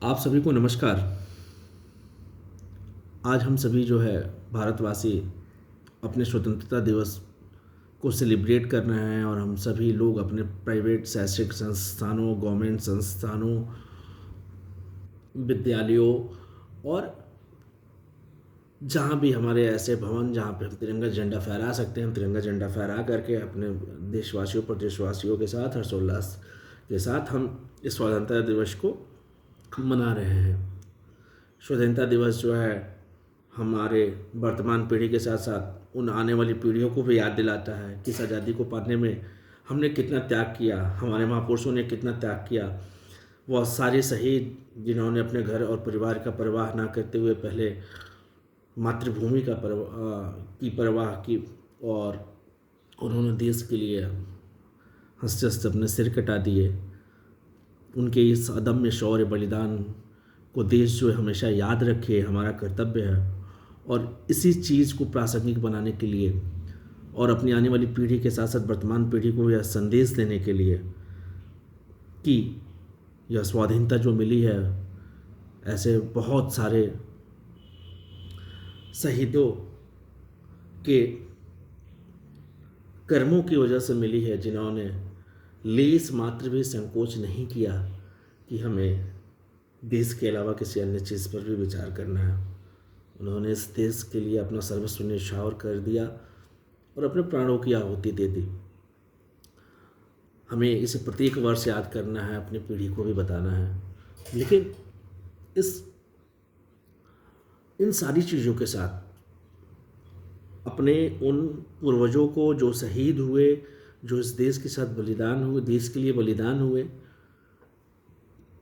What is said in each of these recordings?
आप सभी को नमस्कार। आज हम सभी जो है भारतवासी अपने स्वतंत्रता दिवस को सेलिब्रेट कर रहे हैं और हम सभी लोग अपने प्राइवेट शैक्षिक संस्थानों, गवर्नमेंट संस्थानों, विद्यालयों और जहाँ भी हमारे ऐसे भवन जहाँ पे हम तिरंगा झंडा फहरा सकते हैं, हम तिरंगा झंडा फहरा करके अपने देशवासियों प्रदेशवासियों के साथ हर्षोल्लास के साथ हम इस स्वतंत्रता दिवस को मना रहे हैं। स्वतंत्रता दिवस जो है हमारे वर्तमान पीढ़ी के साथ साथ उन आने वाली पीढ़ियों को भी याद दिलाता है कि इस आज़ादी को पाने में हमने कितना त्याग किया, हमारे महापुरुषों ने कितना त्याग किया। वह सारे शहीद जिन्होंने अपने घर और परिवार का परवाह ना करते हुए पहले मातृभूमि की परवाह की और उन्होंने देश के लिए हंसते हंसते अपने सिर कटा दिए। उनके इस अदम्य शौर्य बलिदान को देश जो है हमेशा याद रखे, हमारा कर्तव्य है। और इसी चीज़ को प्रासंगिक बनाने के लिए और अपनी आने वाली पीढ़ी के साथ साथ वर्तमान पीढ़ी को यह संदेश देने के लिए कि यह स्वाधीनता जो मिली है ऐसे बहुत सारे शहीदों के कर्मों की वजह से मिली है, जिन्होंने लेस मात्र भी संकोच नहीं किया कि हमें देश के अलावा किसी अन्य चीज़ पर भी विचार करना है। उन्होंने इस देश के लिए अपना सर्वस्व न्यौछावर कर दिया और अपने प्राणों की आहुति दे दी। हमें इसे प्रत्येक वर्ष याद करना है, अपनी पीढ़ी को भी बताना है। लेकिन इन सारी चीज़ों के साथ अपने उन पूर्वजों को जो शहीद हुए, जो इस देश के साथ बलिदान हुए, देश के लिए बलिदान हुए,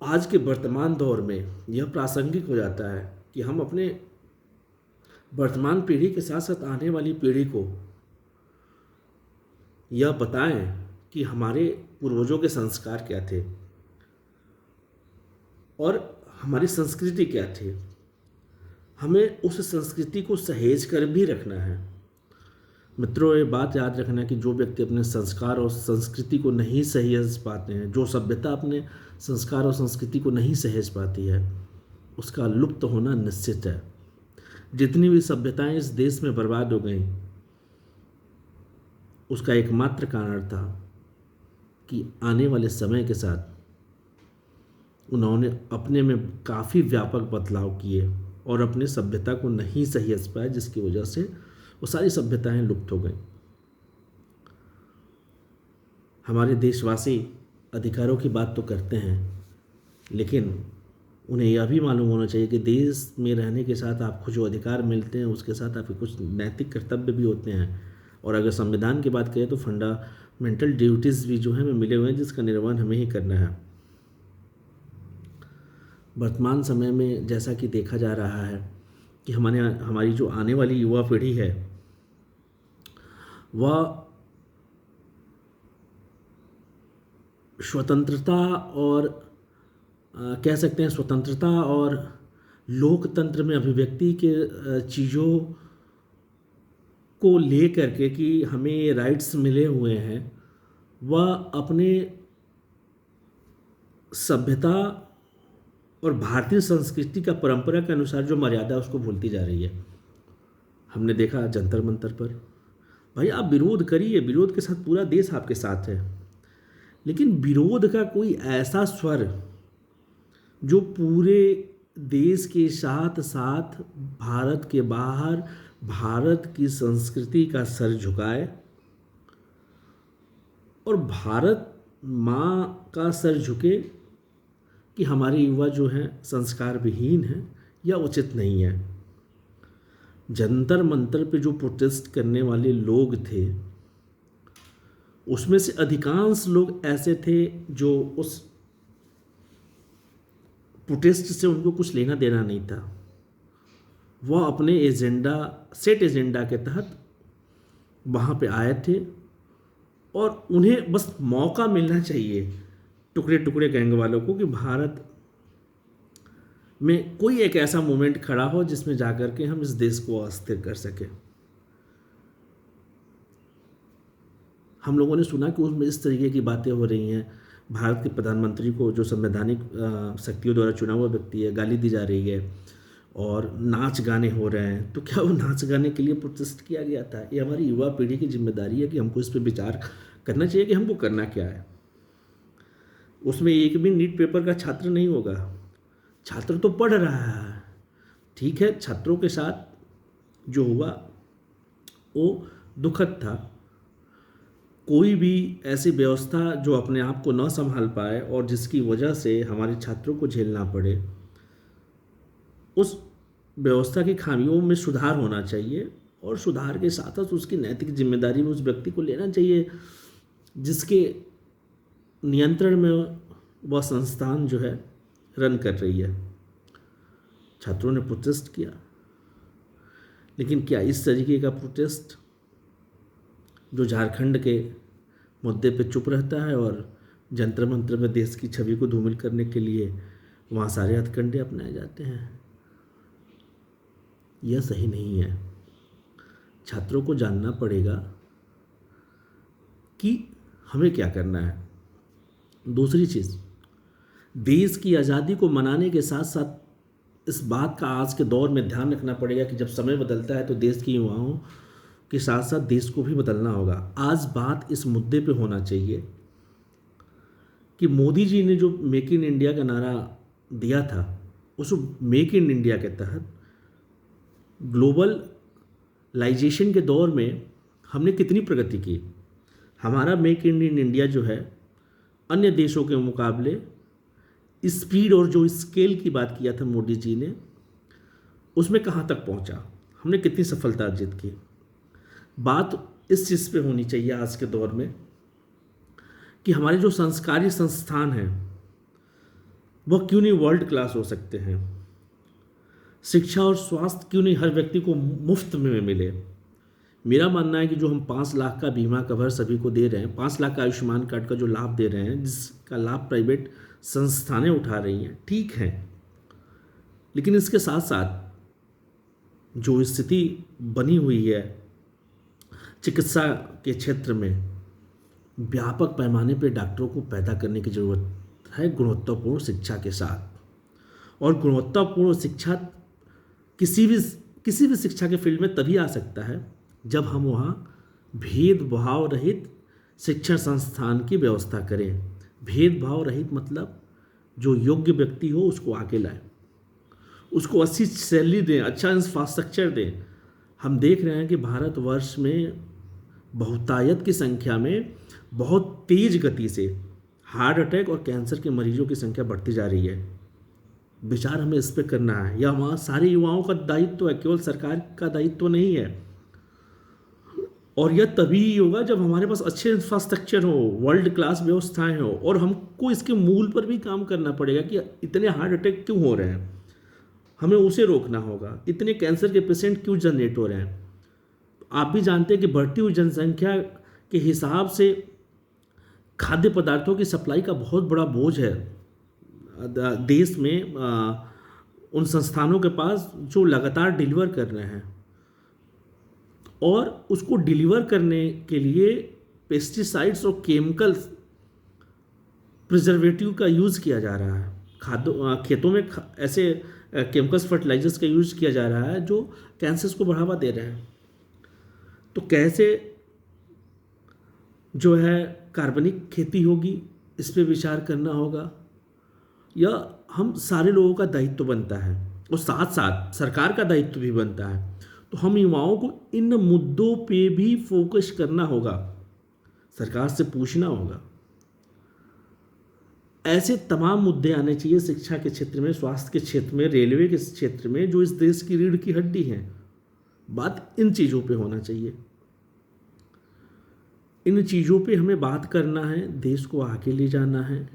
आज के वर्तमान दौर में यह प्रासंगिक हो जाता है कि हम अपने वर्तमान पीढ़ी के साथ साथ आने वाली पीढ़ी को यह बताएं कि हमारे पूर्वजों के संस्कार क्या थे और हमारी संस्कृति क्या थी। हमें उस संस्कृति को सहेज कर भी रखना है। मित्रों, ये बात याद रखना कि जो व्यक्ति अपने संस्कार और संस्कृति को नहीं सहेज पाते हैं, जो सभ्यता अपने संस्कार और संस्कृति को नहीं सहेज पाती है, उसका लुप्त होना निश्चित है। जितनी भी सभ्यताएं इस देश में बर्बाद हो गईं, उसका एकमात्र कारण था कि आने वाले समय के साथ उन्होंने अपने में काफ़ी व्यापक बदलाव किए और अपनी सभ्यता को नहीं सहेज पाए, जिसकी वजह से वो सारी सभ्यताएं लुप्त हो गईं। हमारे देशवासी अधिकारों की बात तो करते हैं, लेकिन उन्हें यह भी मालूम होना चाहिए कि देश में रहने के साथ आपको जो अधिकार मिलते हैं उसके साथ आपके कुछ नैतिक कर्तव्य भी होते हैं। और अगर संविधान की बात करें तो फंडामेंटल ड्यूटीज़ भी जो हैं हमें मिले हुए हैं, जिसका निर्वहन हमें ही करना है। वर्तमान समय में जैसा कि देखा जा रहा है कि हमारी जो आने वाली युवा पीढ़ी है वह स्वतंत्रता और कह सकते हैं स्वतंत्रता और लोकतंत्र में अभिव्यक्ति के चीज़ों को ले करके कि हमें ये राइट्स मिले हुए हैं, वह अपने सभ्यता और भारतीय संस्कृति का परंपरा के अनुसार जो मर्यादा है उसको भूलती जा रही है। हमने देखा जंतर मंतर पर, भाई आप विरोध करिए, विरोध के साथ पूरा देश आपके साथ है, लेकिन विरोध का कोई ऐसा स्वर जो पूरे देश के साथ साथ भारत के बाहर भारत की संस्कृति का सर झुकाए और भारत माँ का सर झुके, कि हमारे युवा जो हैं संस्कार विहीन हैं या उचित नहीं है। जंतर मंतर पे जो प्रोटेस्ट करने वाले लोग थे उसमें से अधिकांश लोग ऐसे थे जो उस प्रोटेस्ट से उनको कुछ लेना देना नहीं था। वह अपने सेट एजेंडा के तहत वहाँ पे आए थे और उन्हें बस मौका मिलना चाहिए टुकड़े टुकड़े गैंग वालों को कि भारत में कोई एक ऐसा मोमेंट खड़ा हो जिसमें जाकर के हम इस देश को अस्थिर कर सकें। हम लोगों ने सुना कि उसमें इस तरीके की बातें हो रही हैं, भारत के प्रधानमंत्री को, जो संवैधानिक शक्तियों द्वारा चुना हुआ व्यक्ति है, गाली दी जा रही है और नाच गाने हो रहे हैं, तो क्या वो नाच गाने के लिए प्रोटेस्ट किया गया था? ये हमारी युवा पीढ़ी की जिम्मेदारी है कि हमको इस पर विचार करना चाहिए कि हमको करना क्या है। उसमें एक भी नीट पेपर का छात्र नहीं होगा, छात्र तो पढ़ रहा है, ठीक है, छात्रों के साथ जो हुआ वो दुखद था। कोई भी ऐसी व्यवस्था जो अपने आप को न संभाल पाए और जिसकी वजह से हमारे छात्रों को झेलना पड़े, उस व्यवस्था की खामियों में सुधार होना चाहिए और सुधार के साथ साथ उसकी नैतिक जिम्मेदारी भी उस व्यक्ति को लेना चाहिए जिसके नियंत्रण में वह संस्थान जो है रन कर रही है। छात्रों ने प्रोटेस्ट किया, लेकिन क्या इस तरीके का प्रोटेस्ट जो झारखंड के मुद्दे पे चुप रहता है और जंतर मंतर में देश की छवि को धूमिल करने के लिए वहाँ सारे हथकंडे अपनाए जाते हैं, यह सही नहीं है। छात्रों को जानना पड़ेगा कि हमें क्या करना है। दूसरी चीज़, देश की आज़ादी को मनाने के साथ साथ इस बात का आज के दौर में ध्यान रखना पड़ेगा कि जब समय बदलता है तो देश के युवाओं के साथ साथ देश को भी बदलना होगा। आज बात इस मुद्दे पे होना चाहिए कि मोदी जी ने जो मेक इन इंडिया का नारा दिया था, उस मेक इन इंडिया के तहत ग्लोबलाइजेशन के दौर में हमने कितनी प्रगति की। हमारा मेक इन इंडिया जो है अन्य देशों के मुकाबले स्पीड और जो स्केल की बात किया था मोदी जी ने, उसमें कहाँ तक पहुँचा, हमने कितनी सफलता अर्जित की। बात इस चीज़ पे होनी चाहिए आज के दौर में कि हमारे जो संस्कारी संस्थान हैं वह क्यों नहीं वर्ल्ड क्लास हो सकते हैं। शिक्षा और स्वास्थ्य क्यों नहीं हर व्यक्ति को मुफ्त में मिले। मेरा मानना है कि जो हम 5 लाख का बीमा कवर सभी को दे रहे हैं, 5 लाख का आयुष्मान कार्ड का जो लाभ दे रहे हैं, जिसका लाभ प्राइवेट संस्थानें उठा रही हैं, ठीक है, लेकिन इसके साथ साथ जो स्थिति बनी हुई है चिकित्सा के क्षेत्र में, व्यापक पैमाने पर डॉक्टरों को पैदा करने की ज़रूरत है गुणवत्तापूर्ण शिक्षा के साथ। और गुणवत्तापूर्ण शिक्षा किसी भी शिक्षा के फील्ड में तभी आ सकता है जब हम वहाँ भेदभाव रहित शिक्षण संस्थान की व्यवस्था करें। भेदभाव रहित मतलब जो योग्य व्यक्ति हो उसको आगे लाएं, उसको अच्छी सैलरी दें, अच्छा इंफ्रास्ट्रक्चर दें। हम देख रहे हैं कि भारतवर्ष में बहुतायत की संख्या में बहुत तेज गति से हार्ट अटैक और कैंसर के मरीजों की संख्या बढ़ती जा रही है। विचार हमें इस पे करना है, यह हमारा सारे युवाओं का दायित्व है, केवल सरकार का दायित्व नहीं है। और यह तभी होगा जब हमारे पास अच्छे इंफ्रास्ट्रक्चर हो, वर्ल्ड क्लास व्यवस्थाएं हो, और हमको इसके मूल पर भी काम करना पड़ेगा कि इतने हार्ट अटैक क्यों हो रहे हैं, हमें उसे रोकना होगा। इतने कैंसर के पेशेंट क्यों जनरेट हो रहे हैं। आप भी जानते हैं कि बढ़ती हुई जनसंख्या के हिसाब से खाद्य पदार्थों की सप्लाई का बहुत बड़ा बोझ है देश में उन संस्थानों के पास जो लगातार डिलीवर कर रहे हैं, और उसको डिलीवर करने के लिए पेस्टिसाइड्स और केमिकल्स प्रिजर्वेटिव का यूज़ किया जा रहा है। खेतों में ऐसे केमिकल्स फर्टिलाइजर्स का यूज़ किया जा रहा है जो कैंसर्स को बढ़ावा दे रहे हैं। तो कैसे जो है कार्बनिक खेती होगी, इस पे विचार करना होगा। यह हम सारे लोगों का दायित्व बनता है और साथ साथ सरकार का दायित्व भी बनता है। तो हम युवाओं को इन मुद्दों पे भी फोकस करना होगा, सरकार से पूछना होगा। ऐसे तमाम मुद्दे आने चाहिए शिक्षा के क्षेत्र में, स्वास्थ्य के क्षेत्र में, रेलवे के क्षेत्र में, जो इस देश की रीढ़ की हड्डी हैं। बात इन चीज़ों पे होना चाहिए। इन चीज़ों पे हमें बात करना है, देश को आगे ले जाना है।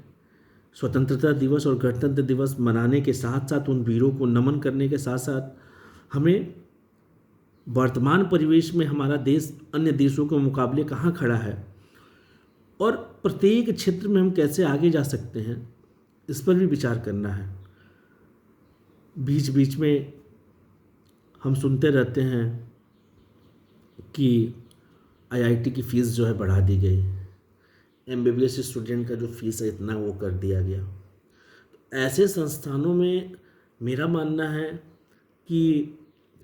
स्वतंत्रता दिवस और गणतंत्र दिवस मनाने के साथ साथ उन वीरों को नमन करने के साथ साथ हमें वर्तमान परिवेश में हमारा देश अन्य देशों के मुकाबले कहाँ खड़ा है और प्रत्येक क्षेत्र में हम कैसे आगे जा सकते हैं, इस पर भी विचार करना है। बीच बीच में हम सुनते रहते हैं कि आईआईटी की फ़ीस जो है बढ़ा दी गई, MBBS स्टूडेंट का जो फीस है इतना वो कर दिया गया। ऐसे संस्थानों में मेरा मानना है कि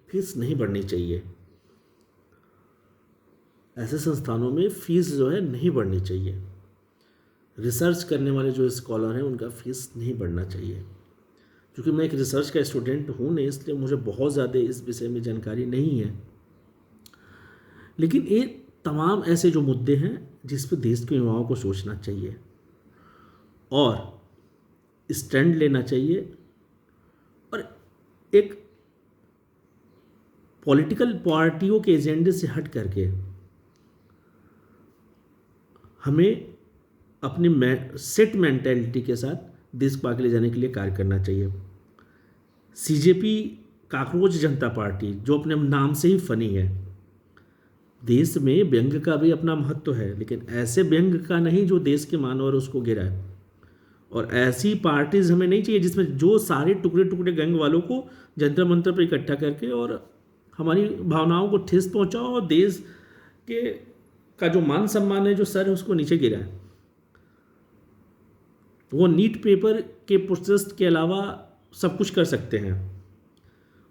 फीस नहीं बढ़नी चाहिए। ऐसे संस्थानों में फीस जो है नहीं बढ़नी चाहिए। रिसर्च करने वाले जो स्कॉलर हैं उनका फीस नहीं बढ़ना चाहिए। क्योंकि मैं एक रिसर्च का स्टूडेंट हूँ नहीं, इसलिए मुझे बहुत ज़्यादा इस विषय में जानकारी नहीं है। लेकिन ये तमाम ऐसे जो मुद्दे हैं जिस पर देश के युवाओं को सोचना चाहिए और स्टैंड लेना चाहिए, और एक पॉलिटिकल पार्टियों के एजेंडे से हट करके हमें अपनी सेट मेंटेलिटी के साथ देश को आगे ले जाने के लिए कार्य करना चाहिए। CJP काकरोच जनता पार्टी जो अपने नाम से ही फनी है, देश में व्यंग का भी अपना महत्व है, लेकिन ऐसे व्यंग का नहीं जो देश के मानव उसको गिराए। और ऐसी पार्टीज हमें नहीं चाहिए जिसमें जो सारे टुकड़े टुकड़े गैंग वालों को जंतर मंतर पर इकट्ठा करके और हमारी भावनाओं को ठेस पहुंचाओ और देश के का जो मान सम्मान है, जो सर है, उसको नीचे गिराए। वो नीट पेपर के प्रोसेस के अलावा सब कुछ कर सकते हैं,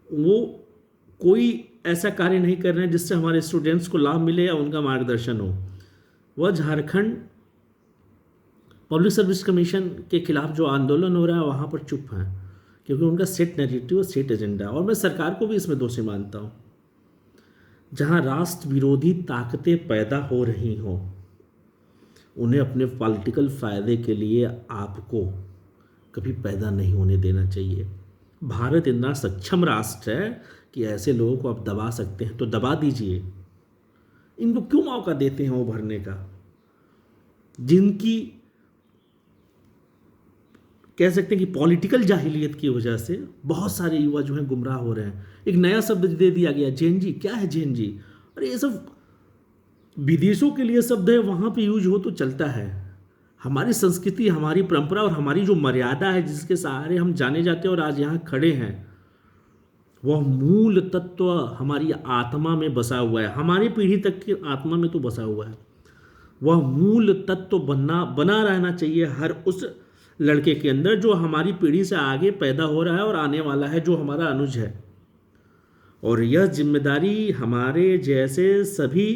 वो कोई ऐसा कार्य नहीं कर रहे हैं जिससे हमारे स्टूडेंट्स को लाभ मिले या उनका मार्गदर्शन हो। वह झारखंड पब्लिक सर्विस कमीशन के खिलाफ जो आंदोलन हो रहा है वहाँ पर चुप हैं, क्योंकि उनका सेट नैरेटिव और सेट एजेंडा। और मैं सरकार को भी इसमें दोषी मानता हूँ। जहाँ राष्ट्र विरोधी ताकतें पैदा हो रही हों, उन्हें अपने पॉलिटिकल फ़ायदे के लिए आपको कभी पैदा नहीं होने देना चाहिए। भारत इतना सक्षम राष्ट्र है कि ऐसे लोगों को आप दबा सकते हैं तो दबा दीजिए। इनको क्यों मौका देते हैं उभरने का? जिनकी कह सकते हैं कि पॉलिटिकल जाहिलियत की वजह से बहुत सारे युवा जो हैं गुमराह हो रहे हैं। एक नया शब्द दे दिया गया, जेनजी। क्या है जेनजी? अरे ये सब विदेशों के लिए शब्द है, वहाँ पे यूज हो तो चलता है। हमारी संस्कृति, हमारी परंपरा और हमारी जो मर्यादा है जिसके सहारे हम जाने जाते हैं और आज यहाँ खड़े हैं, वह मूल तत्व हमारी आत्मा में बसा हुआ है। हमारी पीढ़ी तक की आत्मा में तो बसा हुआ है। वह मूल तत्व बना रहना चाहिए हर उस लड़के के अंदर जो हमारी पीढ़ी से आगे पैदा हो रहा है और आने वाला है, जो हमारा अनुज है। और यह जिम्मेदारी हमारे जैसे सभी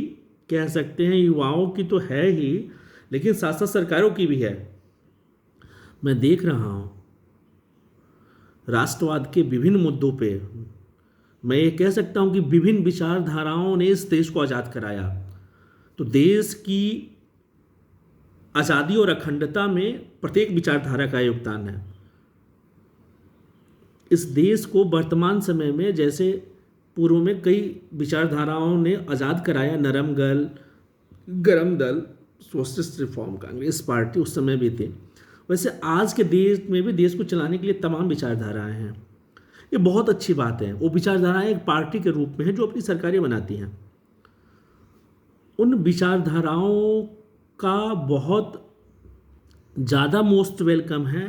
कह सकते हैं युवाओं की तो है ही, लेकिन साथ साथ सरकारों की भी है। मैं देख रहा हूँ राष्ट्रवाद के विभिन्न मुद्दों पे, मैं ये कह सकता हूँ कि विभिन्न विचारधाराओं ने इस देश को आज़ाद कराया। तो देश की आज़ादी और अखंडता में प्रत्येक विचारधारा का योगदान है। इस देश को वर्तमान समय में जैसे पूर्व में कई विचारधाराओं ने आज़ाद कराया, नरम दल, गरम दल, सोशलिस्ट रिफॉर्म कांग्रेस पार्टी उस समय भी थे, वैसे आज के देश में भी देश को चलाने के लिए तमाम विचारधाराएं हैं। ये बहुत अच्छी बात है। वो विचारधाराएं एक पार्टी के रूप में है जो अपनी सरकारें बनाती हैं। उन विचारधाराओं का बहुत ज़्यादा मोस्ट वेलकम है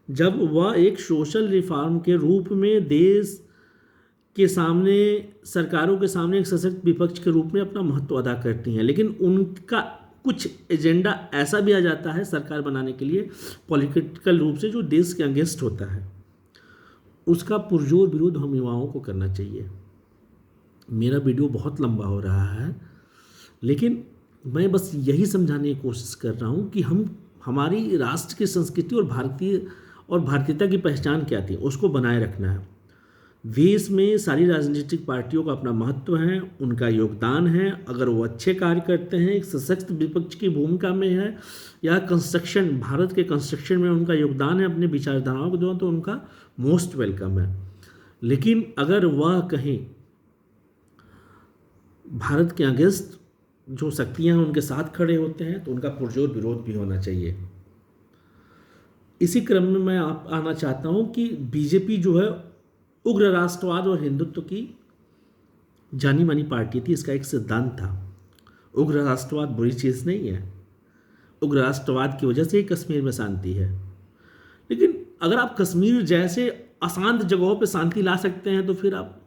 जब वह एक सोशल रिफॉर्म के रूप में देश के सामने, सरकारों के सामने एक सशक्त विपक्ष के रूप में अपना महत्व अदा करती हैं। लेकिन उनका कुछ एजेंडा ऐसा भी आ जाता है सरकार बनाने के लिए पॉलिटिकल रूप से, जो देश के अगेंस्ट होता है। उसका पुरजोर विरोध हम युवाओं को करना चाहिए। मेरा वीडियो बहुत लंबा हो रहा है, लेकिन मैं बस यही समझाने की कोशिश कर रहा हूँ कि हमारी राष्ट्र की संस्कृति और भारतीयता की पहचान क्या थी, उसको बनाए रखना है। देश में सारी राजनीतिक पार्टियों का अपना महत्व है, उनका योगदान है। अगर वो अच्छे कार्य करते हैं, एक सशक्त विपक्ष की भूमिका में है, या कंस्ट्रक्शन, भारत के कंस्ट्रक्शन में उनका योगदान है अपने विचारधाराओं के द्वारा, तो उनका मोस्ट वेलकम है। लेकिन अगर वह कहीं भारत के अगेंस्ट जो शक्तियां हैं उनके साथ खड़े होते हैं तो उनका पुरजोर विरोध भी होना चाहिए। इसी क्रम में मैं आना चाहता हूं कि बीजेपी जो है उग्र राष्ट्रवाद और हिंदुत्व की जानी मानी पार्टी थी। इसका एक सिद्धांत था, उग्र राष्ट्रवाद बुरी चीज़ नहीं है। उग्र राष्ट्रवाद की वजह से ही कश्मीर में शांति है। लेकिन अगर आप कश्मीर जैसे अशांत जगहों पर शांति ला सकते हैं तो फिर आप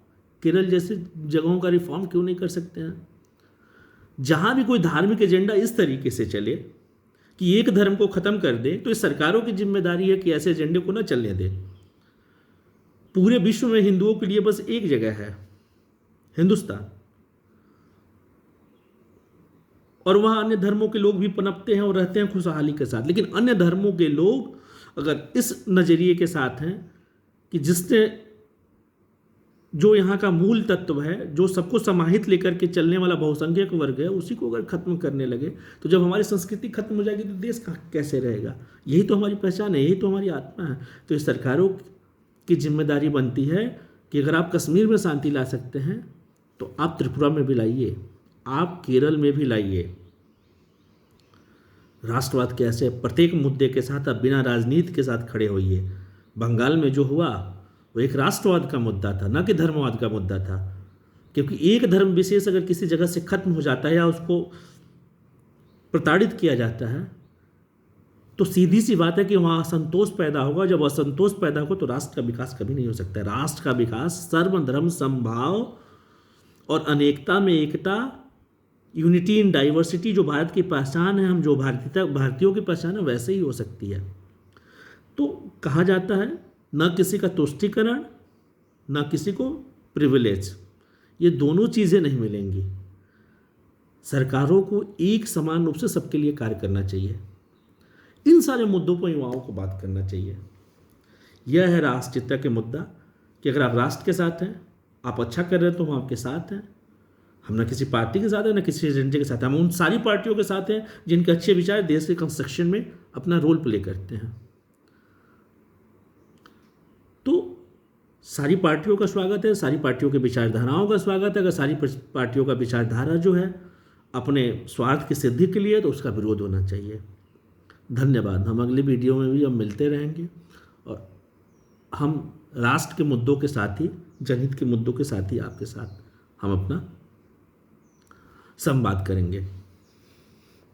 केरल जैसे जगहों का रिफॉर्म क्यों नहीं कर सकते हैं? जहाँ भी कोई धार्मिक एजेंडा इस तरीके से चले कि एक धर्म को खत्म कर दे, तो इस सरकारों की जिम्मेदारी है कि ऐसे एजेंडे को ना चलने दे। पूरे विश्व में हिंदुओं के लिए बस एक जगह है, हिंदुस्तान, और वहाँ अन्य धर्मों के लोग भी पनपते हैं और रहते हैं खुशहाली के साथ। लेकिन अन्य धर्मों के लोग अगर इस नज़रिए के साथ हैं कि जिसने जो यहाँ का मूल तत्व है, जो सबको समाहित लेकर के चलने वाला बहुसंख्यक वर्ग है, उसी को अगर खत्म करने लगे, तो जब हमारी संस्कृति खत्म हो जाएगी तो देश कैसे रहेगा? यही तो हमारी पहचान है, यही तो हमारी आत्मा है। तो इस सरकारों की जिम्मेदारी बनती है कि अगर आप कश्मीर में शांति ला सकते हैं तो आप त्रिपुरा में भी लाइए, आप केरल में भी लाइए। राष्ट्रवाद कैसे, प्रत्येक मुद्दे के साथ आप बिना राजनीति के साथ खड़े होइए। बंगाल में जो हुआ वो एक राष्ट्रवाद का मुद्दा था, ना कि धर्मवाद का मुद्दा था। क्योंकि एक धर्म विशेष अगर किसी जगह से खत्म हो जाता है या उसको प्रताड़ित किया जाता है, तो सीधी सी बात है कि वहाँ असंतोष पैदा होगा। जब असंतोष पैदा होगा तो राष्ट्र का विकास कभी नहीं हो सकता है। राष्ट्र का विकास सर्वधर्म समभाव और अनेकता में एकता, यूनिटी इन डाइवर्सिटी, जो भारत की पहचान है, हम जो भारतीयों की पहचान है, वैसे ही हो सकती है। तो कहा जाता है न किसी का तुष्टीकरण, न किसी को प्रिविलेज, ये दोनों चीज़ें नहीं मिलेंगी। सरकारों को एक समान रूप से सबके लिए कार्य करना चाहिए। इन सारे मुद्दों पर युवाओं को बात करना चाहिए। यह है राष्ट्रीयता के मुद्दा कि अगर आप राष्ट्र के साथ हैं, आप अच्छा कर रहे हैं तो हम आपके साथ हैं। हम ना किसी पार्टी के साथ हैं, ना किसी एजेंडे के साथ हैं। हम उन सारी पार्टियों के साथ हैं जिनके अच्छे विचार देश के कंस्ट्रक्शन में अपना रोल प्ले करते हैं। तो सारी पार्टियों का स्वागत है, सारी पार्टियों के विचारधाराओं का स्वागत है। अगर सारी पार्टियों का विचारधारा जो है अपने स्वार्थ की सिद्धि के लिए, तो उसका विरोध होना चाहिए। धन्यवाद। हम अगली वीडियो में भी हम मिलते रहेंगे और हम राष्ट्र के मुद्दों के साथ ही, जनहित के मुद्दों के साथ ही आपके साथ हम अपना संवाद करेंगे।